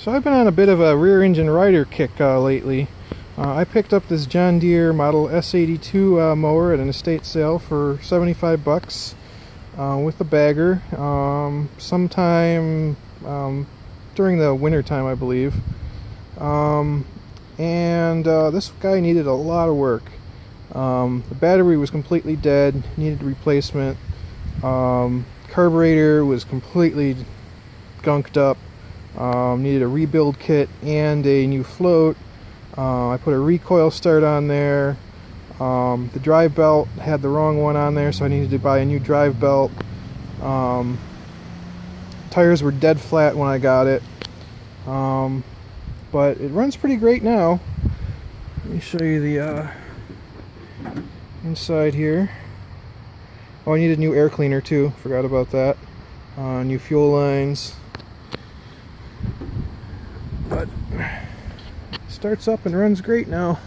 So I've been on a bit of a rear engine rider kick lately. I picked up this John Deere model S82 mower at an estate sale for 75 bucks with a bagger sometime during the winter time, I believe. This guy needed a lot of work. The battery was completely dead, needed replacement. Carburetor was completely gunked up. Needed a rebuild kit and a new float. I put a recoil start on there. The drive belt had the wrong one on there, so I needed to buy a new drive belt. Tires were dead flat when I got it, but it runs pretty great now. Let me show you the inside here. Oh, I needed a new air cleaner too, forgot about that. New fuel lines. But it starts up and runs great now.